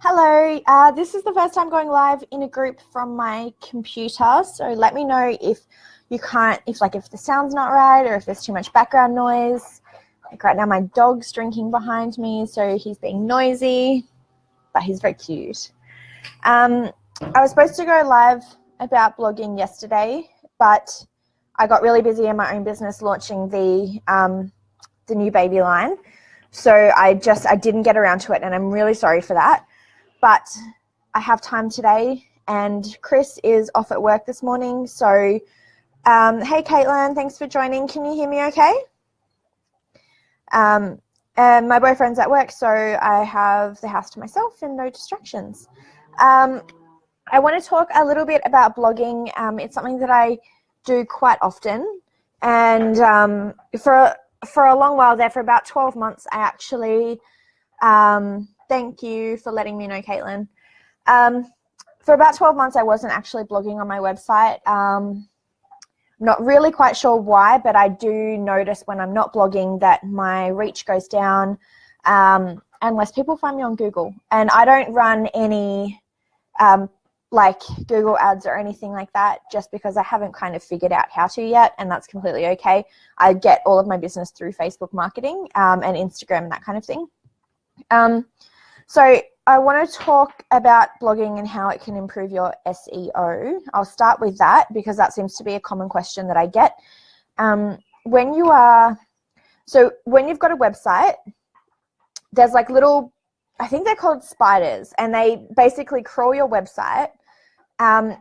Hello, this is the first time going live in a group from my computer, so let me know if you can't, if the sound's not right or if there's too much background noise. Like right now my dog's drinking behind me, so he's being noisy, but he's very cute. I was supposed to go live about blogging yesterday, but I got really busy in my own business launching the new baby line, so I didn't get around to it, and I'm really sorry for that. But I have time today, and Chris is off at work this morning. So, hey, Caitlin, thanks for joining. Can you hear me okay? And my boyfriend's at work, so I have the house to myself and no distractions. I want to talk a little bit about blogging. It's something that I do quite often. And for a long while there, for about 12 months, I actually... thank you for letting me know, Caitlin. For about 12 months, I wasn't actually blogging on my website. Not really quite sure why, but I do notice when I'm not blogging that my reach goes down unless people find me on Google. And I don't run any like Google ads or anything like that just because I haven't kind of figured out how to yet, and that's completely okay. I get all of my business through Facebook marketing and Instagram and that kind of thing. So I want to talk about blogging and how it can improve your SEO. I'll start with that because that seems to be a common question that I get. When you've got a website, there's like little, I think they're called spiders, and they basically crawl your website. And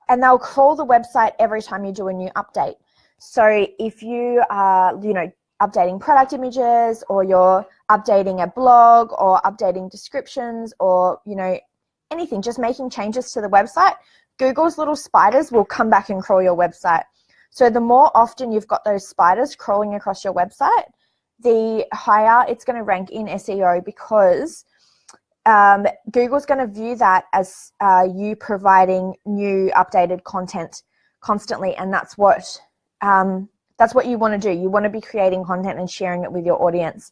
they'll crawl the website every time you do a new update. So if you are, updating product images, or you're updating a blog, or updating descriptions, or anything, just making changes to the website, Google's little spiders will come back and crawl your website. So the more often you've got those spiders crawling across your website, the higher it's going to rank in SEO, because Google's going to view that as you providing new updated content constantly, and that's what you want to do. You want to be creating content and sharing it with your audience.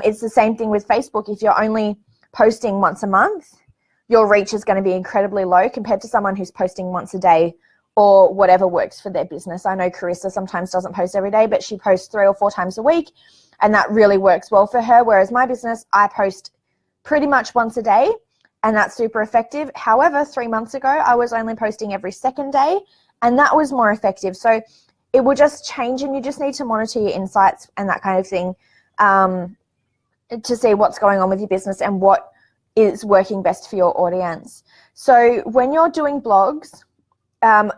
It's the same thing with Facebook. If you're only posting once a month, your reach is going to be incredibly low compared to someone who's posting once a day or whatever works for their business. I know Carissa sometimes doesn't post every day, but she posts 3 or 4 times a week, and that really works well for her. Whereas my business, I post pretty much once a day, and that's super effective. However, 3 months ago, I was only posting every second day, and that was more effective. So it will just change, and you just need to monitor your insights and that kind of thing to see what's going on with your business and what is working best for your audience. So when you're doing blogs,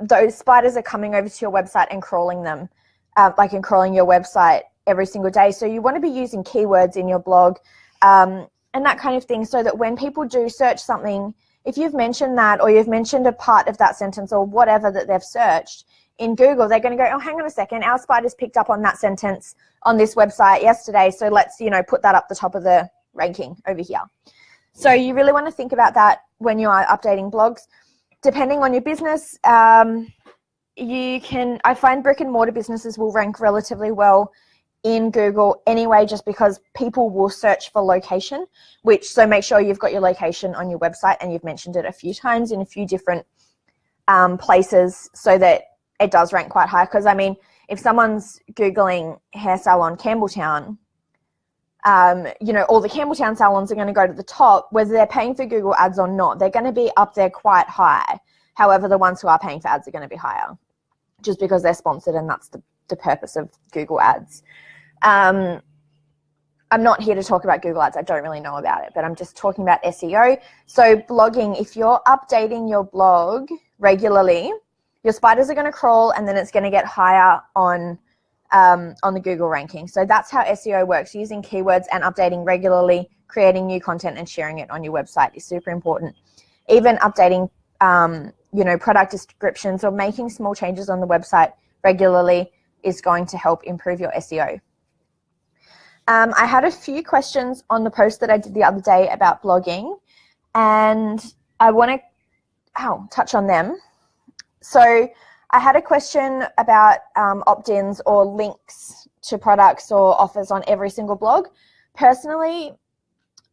those spiders are coming over to your website and crawling them, and crawling your website every single day. So you want to be using keywords in your blog and that kind of thing, so that when people do search something, if you've mentioned that, or you've mentioned a part of that sentence or whatever that they've searched in Google, they're going to go, oh, hang on a second, our spiders picked up on that sentence on this website yesterday, so let's, put that up the top of the ranking over here. So you really want to think about that when you are updating blogs. Depending on your business, I find brick and mortar businesses will rank relatively well in Google anyway, just because people will search for location, so make sure you've got your location on your website and you've mentioned it a few times in a few different places, so that it does rank quite high. Because if someone's Googling hair salon Campbelltown, all the Campbelltown salons are going to go to the top, whether they're paying for Google ads or not. They're going to be up there quite high. However, the ones who are paying for ads are going to be higher, just because they're sponsored, and that's the purpose of Google ads. I'm not here to talk about Google ads. I don't really know about it, but I'm just talking about SEO. So blogging, if you're updating your blog regularly, your spiders are going to crawl, and then it's going to get higher on the Google ranking. So that's how SEO works. Using keywords and updating regularly, creating new content and sharing it on your website is super important. Even updating, product descriptions or making small changes on the website regularly is going to help improve your SEO. I had a few questions on the post that I did the other day about blogging, and I want to touch on them. So I had a question about opt-ins or links to products or offers on every single blog. Personally,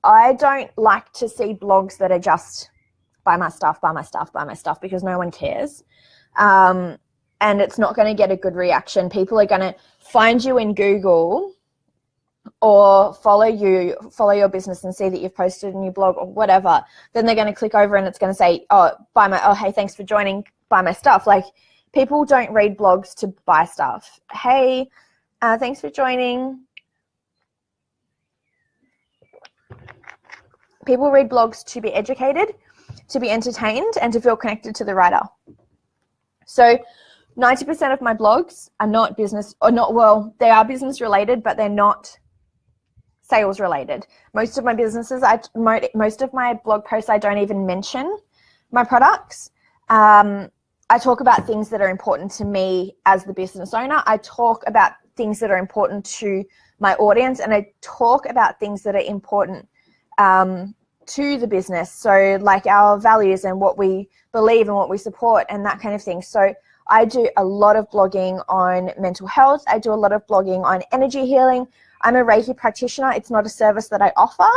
I don't like to see blogs that are just buy my stuff, buy my stuff, buy my stuff, because no one cares. And it's not going to get a good reaction. People are going to find you in Google or follow your business and see that you've posted a new blog or whatever. Then they're going to click over and it's going to say, hey, thanks for joining, buy my stuff. Like, people don't read blogs to buy stuff. Hey, thanks for joining. People read blogs to be educated, to be entertained, and to feel connected to the writer. So 90% of my blogs are not business, or not, well, they are business related, but they're not sales related. Most of my businesses, most of my blog posts, I don't even mention my products. I talk about things that are important to me as the business owner. I talk about things that are important to my audience, and I talk about things that are important to the business. So like our values and what we believe and what we support and that kind of thing. So I do a lot of blogging on mental health. I do a lot of blogging on energy healing. I'm a Reiki practitioner. It's not a service that I offer.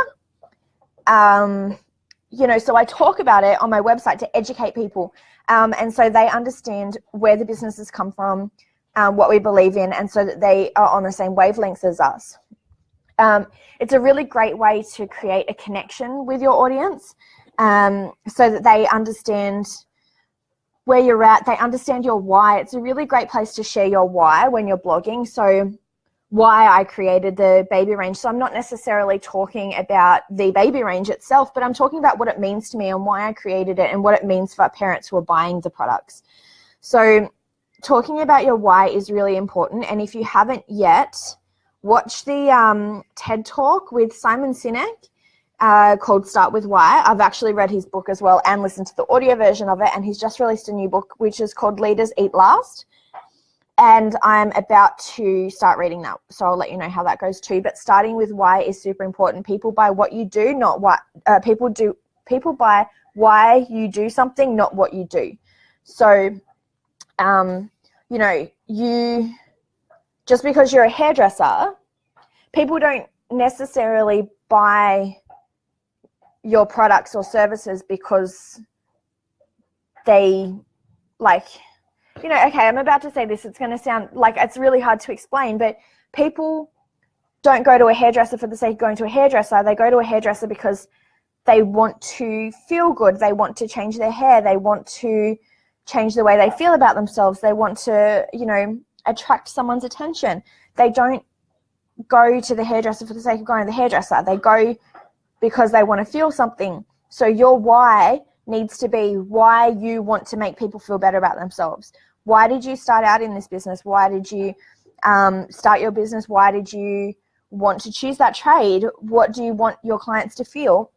So I talk about it on my website to educate people. And so they understand where the businesses come from, what we believe in, and so that they are on the same wavelengths as us. It's a really great way to create a connection with your audience, so that they understand where you're at, they understand your why. It's a really great place to share your why when you're blogging. So why I created the baby range. So I'm not necessarily talking about the baby range itself, but I'm talking about what it means to me and why I created it and what it means for parents who are buying the products. So talking about your why is really important. And if you haven't yet, watch the TED Talk with Simon Sinek called Start With Why. I've actually read his book as well and listened to the audio version of it. And he's just released a new book, which is called Leaders Eat Last. And I'm about to start reading that. So I'll let you know how that goes too. But starting with why is super important. People buy what you do, not what people buy why you do something, not what you do. So, you just because you're a hairdresser, people don't necessarily buy your products or services because they okay, I'm about to say this. It's going to sound like it's really hard to explain, but people don't go to a hairdresser for the sake of going to a hairdresser. They go to a hairdresser because they want to feel good. They want to change their hair. They want to change the way they feel about themselves. They want to, attract someone's attention. They don't go to the hairdresser for the sake of going to the hairdresser. They go because they want to feel something. So your why needs to be why you want to make people feel better about themselves. Why did you start out in this business? Why did you start your business? Why did you want to choose that trade? What do you want your clients to feel?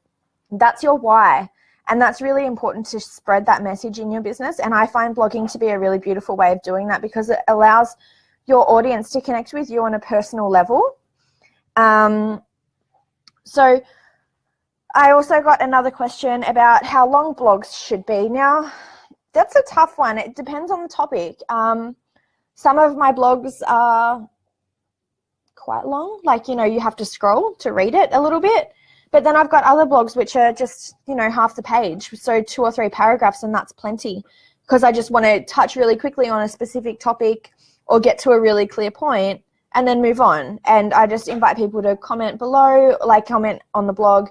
That's your why. And that's really important to spread that message in your business. And I find blogging to be a really beautiful way of doing that because it allows your audience to connect with you on a personal level. So I also got another question about how long blogs should be. Now, that's a tough one. It depends on the topic. Some of my blogs are quite long. You have to scroll to read it a little bit. But then I've got other blogs which are just, half the page. So 2 or 3 paragraphs, and that's plenty because I just want to touch really quickly on a specific topic or get to a really clear point and then move on. And I just invite people to comment below, comment on the blog.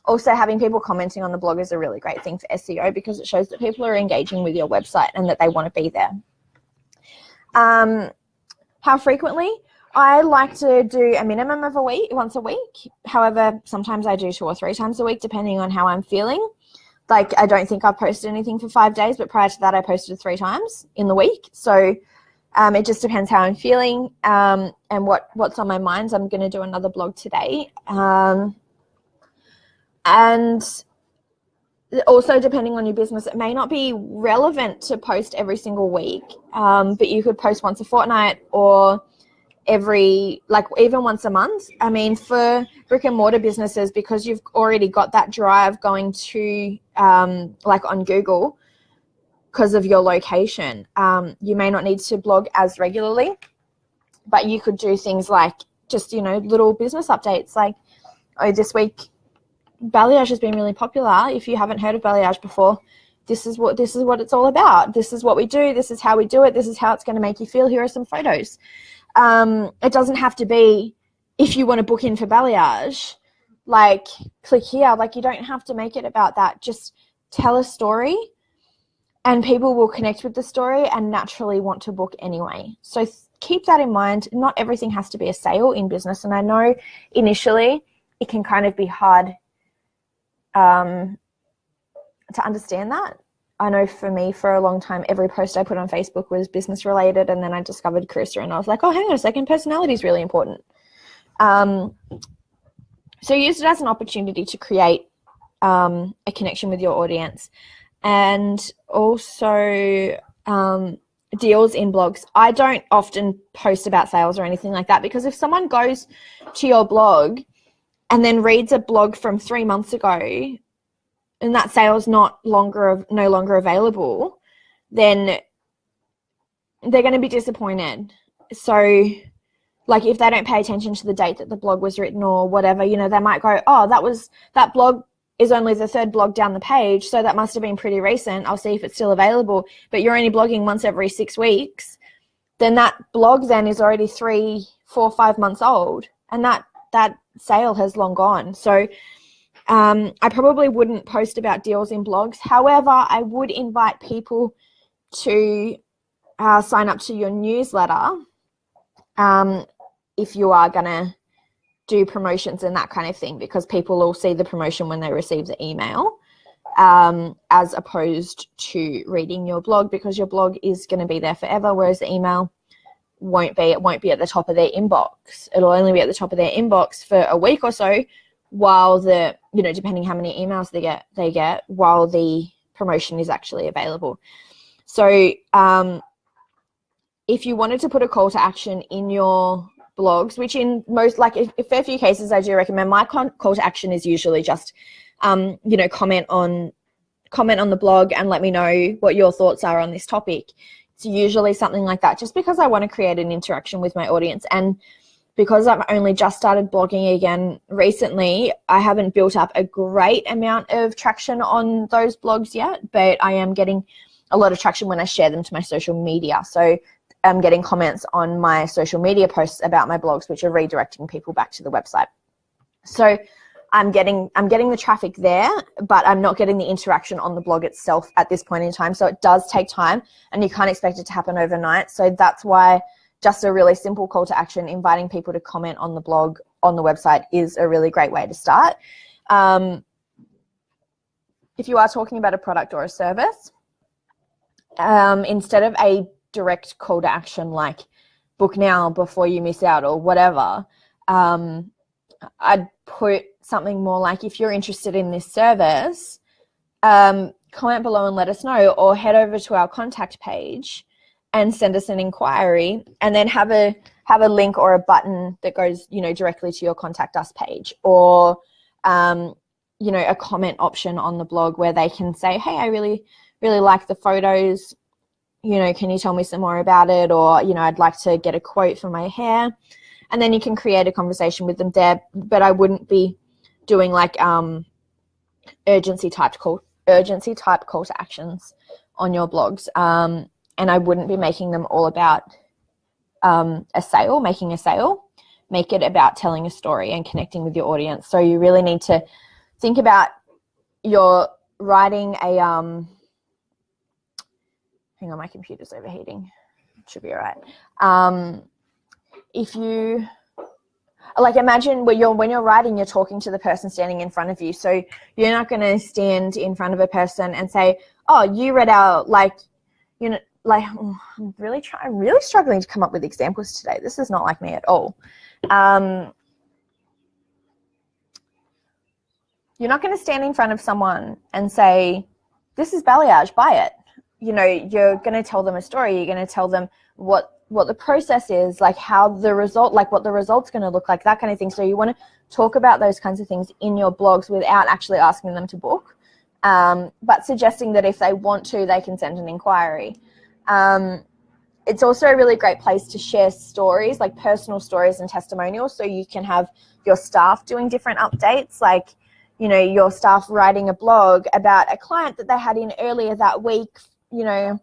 Also, having people commenting on the blog is a really great thing for SEO because it shows that people are engaging with your website and that they want to be there. How frequently? I like to do a minimum of once a week. However, sometimes I do 2 or 3 times a week, depending on how I'm feeling. I don't think I've posted anything for 5 days, but prior to that, I posted 3 times in the week. So it just depends how I'm feeling and what's on my mind. So I'm going to do another blog today. And also, depending on your business, it may not be relevant to post every single week, but you could post once a fortnight or even once a month. I mean, for brick and mortar businesses, because you've already got that drive going to on Google because of your location, you may not need to blog as regularly, but you could do things like just, little business updates this week balayage has been really popular. If you haven't heard of balayage before, this is what it's all about. This is what we do. This is how we do it. This is how it's going to make you feel. Here are some photos. It doesn't have to be, if you want to book in for balayage, like click here. Like, you don't have to make it about that. Just tell a story and people will connect with the story and naturally want to book anyway. So keep that in mind. Not everything has to be a sale in business. And I know initially it can kind of be hard to understand that. I know for me, for a long time, every post I put on Facebook was business related, and then I discovered Carissa and I was like, oh, hang on a second, personality is really important. So use it as an opportunity to create a connection with your audience. And also deals in blogs. I don't often post about sales or anything like that, because if someone goes to your blog and then reads a blog from 3 months ago and that sale's no longer available, then they're going to be disappointed. So like, if they don't pay attention to the date that the blog was written or whatever, you know, they might go, oh, that blog is only the 3rd blog down the page, so that must have been pretty recent. I'll see if it's still available. But you're only blogging once every 6 weeks, then that blog then is already 3, 4, 5 months old, and that sale has long gone. So I probably wouldn't post about deals in blogs. However, I would invite people to sign up to your newsletter if you are going to do promotions and that kind of thing, because people will see the promotion when they receive the email, as opposed to reading your blog, because your blog is going to be there forever, whereas the email won't be. It won't be at the top of their inbox. It'll only be at the top of their inbox for a week or so, while the, you know, depending how many emails they get while the promotion is actually available. So if you wanted to put a call to action in your blogs, which in most, like a fair few cases I do recommend, my call to action is usually just you know, comment on the blog and let me know what your thoughts are on this topic. It's usually something like that, just because I want to create an interaction with my audience. And because I've only just started blogging again recently, I haven't built up a great amount of traction on those blogs yet, but I am getting a lot of traction when I share them to my social media. So I'm getting comments on my social media posts about my blogs, which are redirecting people back to the website. So I'm getting the traffic there, but I'm not getting the interaction on the blog itself at this point in time. So it does take time, and you can't expect it to happen overnight. So that's why just a really simple call to action, inviting people to comment on the blog on the website, is a really great way to start. If you are talking about a product or a service, instead of a direct call to action like book now before you miss out or whatever, I'd put something more like, if you're interested in this service, comment below and let us know, or head over to our contact page and send us an inquiry, and then have a link or a button that goes, you know, directly to your contact us page, or you know, a comment option on the blog where they can say, hey, I really like the photos, you know, can you tell me some more about it? Or, you know, I'd like to get a quote for my hair. And then you can create a conversation with them there. But I wouldn't be doing like urgency type call to actions on your blogs. And I wouldn't be making them all about making a sale. Make it about telling a story and connecting with your audience. So you really need to think about your writing a hang on, my computer's overheating. It should be all right. If you, like, imagine when you're writing, you're talking to the person standing in front of you. So you're not going to stand in front of a person and say, oh, you read out, like, you know, like, I'm really struggling to come up with examples today. This is not like me at all. You're not going to stand in front of someone and say, this is balayage, buy it. You know, you're going to tell them a story. You're going to tell them what the process is, like how the result, like what the result's going to look like, that kind of thing. So you want to talk about those kinds of things in your blogs without actually asking them to book, but suggesting that if they want to, they can send an inquiry. It's also a really great place to share stories, like personal stories and testimonials. So you can have your staff doing different updates, like, you know, your staff writing a blog about a client that they had in earlier that week, you know,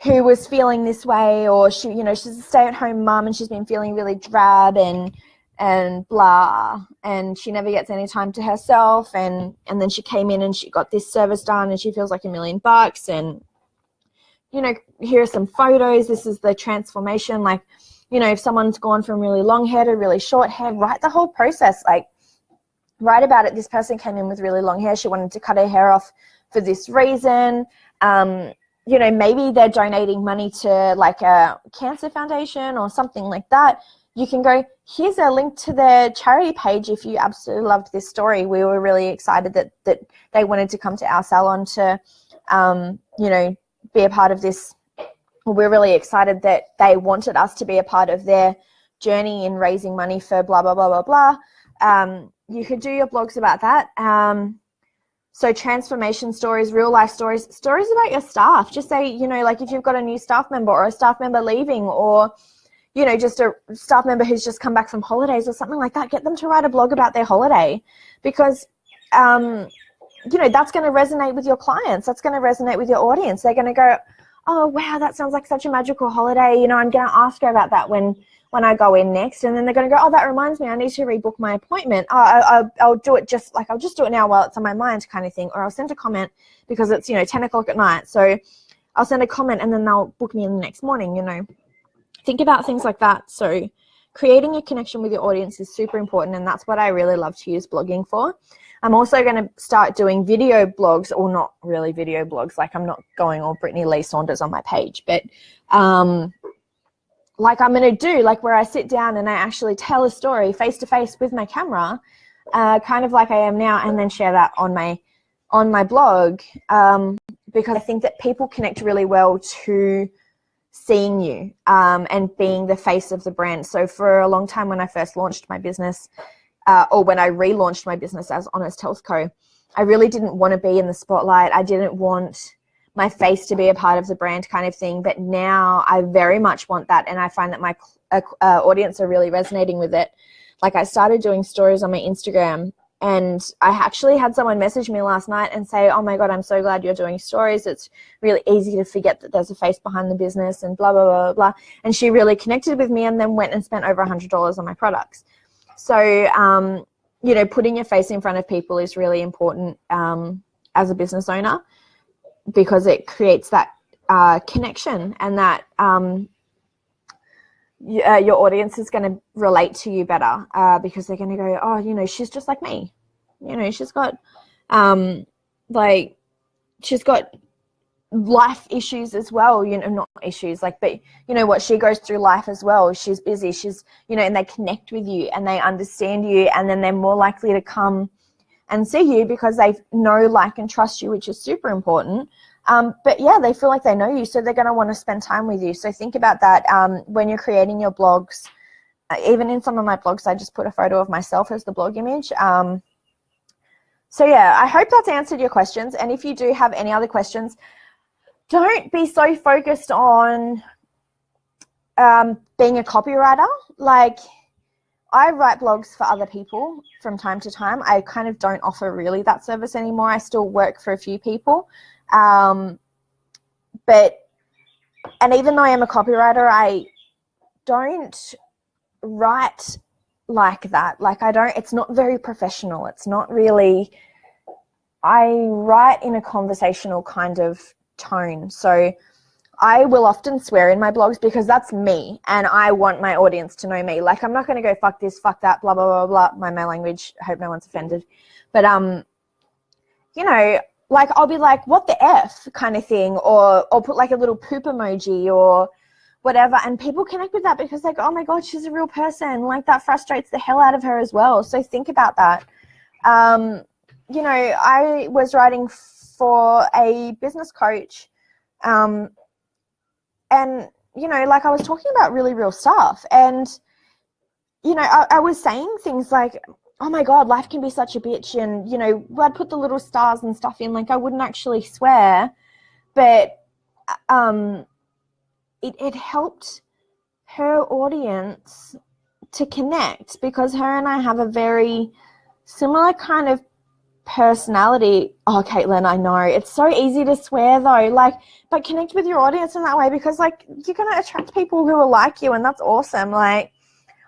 who was feeling this way, or she, you know, she's a stay-at-home mum and she's been feeling really drab and blah, and she never gets any time to herself, and then she came in and she got this service done and she feels like $1 million, and, you know, here are some photos. This is the transformation. Like, you know, if someone's gone from really long hair to really short hair, write the whole process. Like, write about it. This person came in with really long hair. She wanted to cut her hair off for this reason. You know, maybe they're donating money to like a cancer foundation or something like that. You can go, here's a link to their charity page if you absolutely loved this story. We were really excited that they wanted to come to our salon to, you know, be a part of this. We're really excited that they wanted us to be a part of their journey in raising money for blah, blah, blah, blah, blah. You could do your blogs about that. So transformation stories, real life stories about your staff. Just say, you know, like if you've got a new staff member or a staff member leaving, or, you know, just a staff member who's just come back from holidays or something like that, get them to write a blog about their holiday, because, you know, that's going to resonate with your clients. That's going to resonate with your audience. They're going to go, oh, wow, that sounds like such a magical holiday. You know, I'm going to ask her about that when I go in next. And then they're going to go, oh, that reminds me, I need to rebook my appointment. I'll do it I'll just do it now while it's on my mind, kind of thing. Or I'll send a comment because it's, you know, 10 o'clock at night. So I'll send a comment and then they'll book me in the next morning, you know. Think about things like that. So creating a connection with your audience is super important, and that's what I really love to use blogging for. I'm also going to start doing video blogs, or not really video blogs. Like, I'm not going all Brittany Lee Saunders on my page, but like I'm going to do, like where I sit down and I actually tell a story face to face with my camera, kind of like I am now, and then share that on my blog, because I think that people connect really well to seeing you and being the face of the brand. So for a long time, when I first launched my business, or when I relaunched my business as Honest Health Co., I really didn't want to be in the spotlight. I didn't want my face to be a part of the brand, kind of thing. But now I very much want that, and I find that my audience are really resonating with it. Like, I started doing stories on my Instagram, and I actually had someone message me last night and say, oh my God, I'm so glad you're doing stories. It's really easy to forget that there's a face behind the business, and blah, blah, blah, blah. And she really connected with me and then went and spent over $100 on my products. So, you know, putting your face in front of people is really important as a business owner, because it creates that connection, and that your audience is going to relate to you better, because they're going to go, oh, you know, she's just like me. You know, she's got she's got life issues as well, you know, not issues, like, but you know what, she goes through life as well. She's busy, she's, you know, and they connect with you and they understand you, and then they're more likely to come and see you because they know, like, and trust you, which is super important. But yeah, they feel like they know you, so they're going to want to spend time with you. So think about that when you're creating your blogs. Even in some of my blogs, I just put a photo of myself as the blog image. So yeah, I hope that's answered your questions. And if you do have any other questions, don't be so focused on being a copywriter. Like, I write blogs for other people from time to time. I kind of don't offer really that service anymore. I still work for a few people. And even though I am a copywriter, I don't write like that. Like, it's not very professional. It's not really, I write in a conversational kind of tone. So I will often swear in my blogs because that's me, and I want my audience to know me. Like, I'm not going to go fuck this, fuck that, blah, blah, blah, blah, my language. I hope no one's offended. But, you know, like, I'll be like, what the F kind of thing, or put like a little poop emoji or whatever. And people connect with that because like, oh my God, she's a real person. Like, that frustrates the hell out of her as well. So think about that. You know, I was writing for a business coach, and, you know, like, I was talking about really real stuff, and, you know, I was saying things like, oh my God, life can be such a bitch. And, you know, I'd put the little stars and stuff in, like, I wouldn't actually swear, but it helped her audience to connect, because her and I have a very similar kind of personality. Oh, Caitlin, I know it's so easy to swear though, like, but connect with your audience in that way, because like you're going to attract people who are like you, and that's awesome. Like,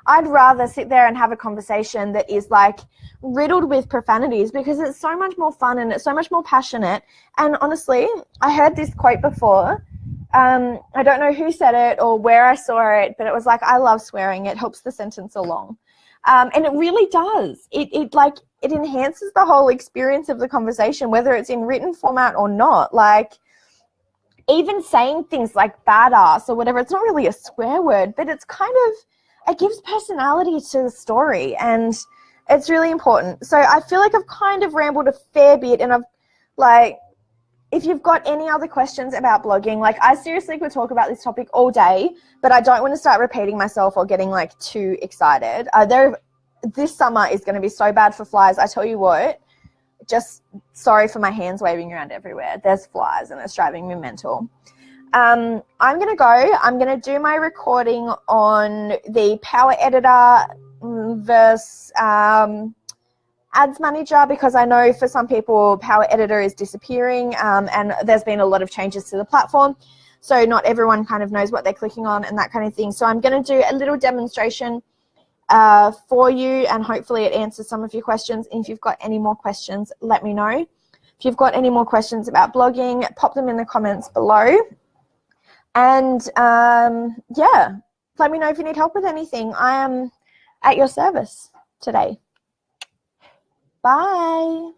I'd rather sit there and have a conversation that is like riddled with profanities, because it's so much more fun and it's so much more passionate. And honestly, I heard this quote before. I don't know who said it or where I saw it, but it was like, I love swearing. It helps the sentence along. And it really does. It enhances the whole experience of the conversation, whether it's in written format or not. Like, even saying things like badass or whatever, it's not really a swear word, but it's kind of, it gives personality to the story, and it's really important. So I feel like I've kind of rambled a fair bit, and I've like, if you've got any other questions about blogging, like I seriously could talk about this topic all day, but I don't want to start repeating myself or getting like too excited. This summer is going to be so bad for flies. I tell you what, just sorry for my hands waving around everywhere. There's flies and it's driving me mental. I'm going to go. I'm going to do my recording on the Power Editor versus Ads Manager, because I know for some people Power Editor is disappearing, and there's been a lot of changes to the platform, so not everyone kind of knows what they're clicking on and that kind of thing. So I'm going to do a little demonstration for you, and hopefully it answers some of your questions. And if you've got any more questions, let me know. If you've got any more questions about blogging, pop them in the comments below. And yeah, let me know if you need help with anything. I am at your service today. Bye.